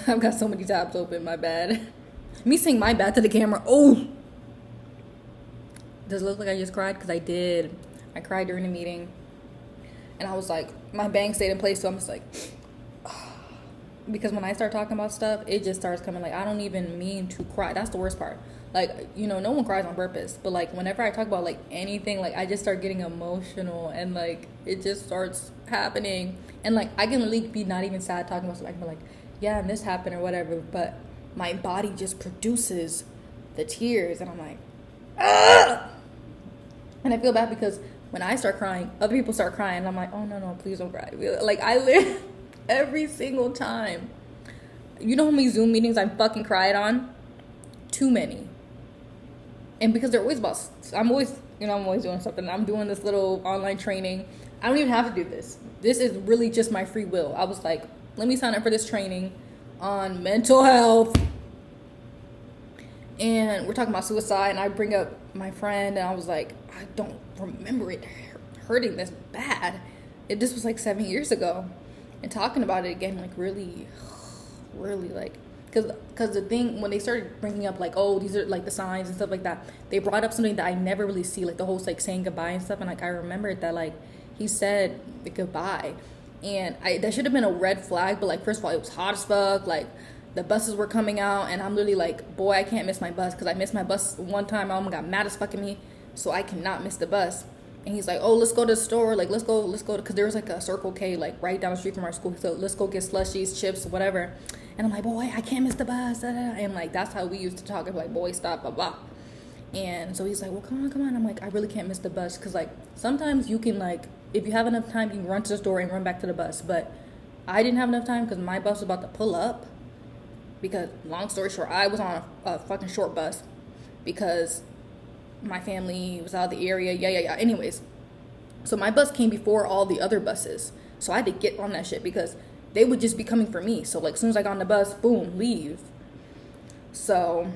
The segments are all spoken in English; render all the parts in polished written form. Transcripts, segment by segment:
I've got so many tabs open, my bad. Me saying my bad to the camera. Oh! Does it look like I just cried? Because I did. I cried during the meeting. And I was like, my bank stayed in place, so I'm just like, because when I start talking about stuff, it just starts coming. Like, I don't even mean to cry. That's the worst part. Like, you know, no one cries on purpose. But, like, whenever I talk about, like, anything, like, I just start getting emotional. And, like, it just starts happening. And, like, I can really be not even sad talking about stuff. I can be like, yeah, and this happened or whatever. But my body just produces the tears. And I'm like, ah! And I feel bad because when I start crying, other people start crying. And I'm like, oh, no, please don't cry. Like, I live every single time. You know how many Zoom meetings I fucking cried on? Too many. And because they're always about, I'm always doing something. I'm doing this little online training. I don't even have to do this. This is really just my free will. I was like, let me sign up for this training on mental health. And we're talking about suicide, and I bring up my friend, and I was like, I don't remember it hurting this bad. This was like 7 years ago. And talking about it again, like, really, like, because the thing, when they started bringing up, like, oh, these are, like, the signs and stuff like that, they brought up something that I never really see, like, the whole, like, saying goodbye and stuff, and, like, I remembered that, like, he said goodbye, and that should have been a red flag, but, like, first of all, it was hot as fuck, like, the buses were coming out, and I'm literally like, boy, I can't miss my bus, because I missed my bus one time. My mom got mad as fuck at me, so I cannot miss the bus. And he's like, oh, let's go to the store, like, let's go, because there was, like, a Circle K, like, right down the street from our school, so let's go get slushies, chips, whatever. And I'm like, boy, I can't miss the bus, and, like, that's how we used to talk. I'm like, boy, stop, blah, blah. And so he's like, well, come on. I'm like, I really can't miss the bus, because, like, sometimes you can, like, if you have enough time, you can run to the store and run back to the bus, but I didn't have enough time, because my bus was about to pull up. Because, long story short, I was on a fucking short bus because my family was out of the area. Yeah. Anyways, so my bus came before all the other buses. So I had to get on that shit because they would just be coming for me. So, like, as soon as I got on the bus, boom, leave. So,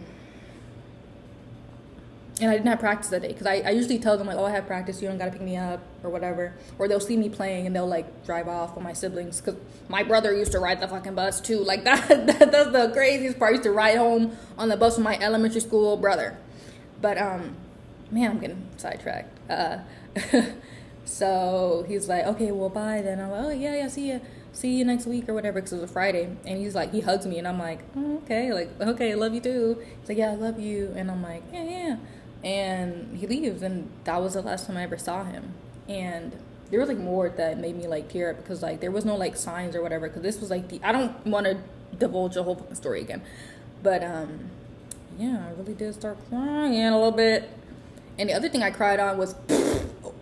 and I didn't have practice that day because I usually tell them, like, oh, I have practice, you don't gotta pick me up or whatever. Or they'll see me playing and they'll, like, drive off with my siblings, because my brother used to ride the fucking bus too. Like, that's the craziest part. I used to ride home on the bus with my elementary school brother. But man, I'm getting sidetracked. So he's like, okay, well, bye then. I'm like, oh yeah, see you next week or whatever, because it was a Friday. And he's like, he hugs me and I'm like, oh, okay, like, okay, love you too. He's like, yeah, I love you. And I'm like, yeah. And he leaves, and that was the last time I ever saw him. And there was, like, more that made me, like, tear up, because, like, there was no, like, signs or whatever, because this was, like, I don't want to divulge the whole fucking story again, but yeah, I really did start crying a little bit. And the other thing I cried on was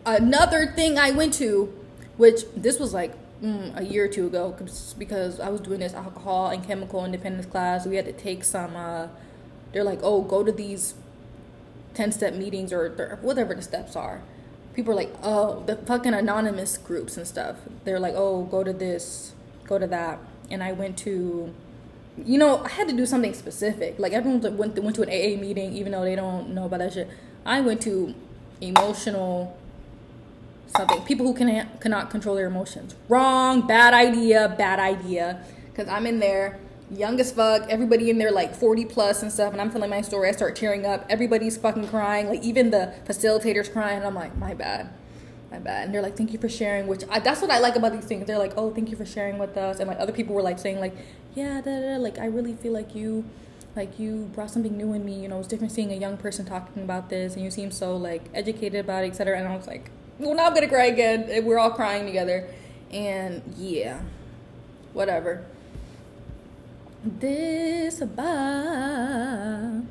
another thing I went to, which this was like a year or two ago, because I was doing this alcohol and chemical independence class. We had to take some they're like, oh, go to these 10-step meetings or whatever the steps are. People are like, oh, the fucking anonymous groups and stuff. They're like, oh, go to this, go to that. And I went to, you know, I had to do something specific. Like, everyone went to an AA meeting, even though they don't know about that shit. I went to emotional something. People who cannot control their emotions. Wrong, bad idea. Because I'm in there, young as fuck, everybody in there like 40 plus and stuff, and I'm telling my story. I start tearing up, everybody's fucking crying, like even the facilitators crying, and I'm like, my bad. And they're like, thank you for sharing, which that's what I like about these things. They're like, oh, thank you for sharing with us. And like other people were like saying like, yeah, like I really feel like you brought something new in me, you know. It's different seeing a young person talking about this, and you seem so like educated about it, etc. And I was like, well, now I'm gonna cry again. We're all crying together. And yeah, whatever. This bye.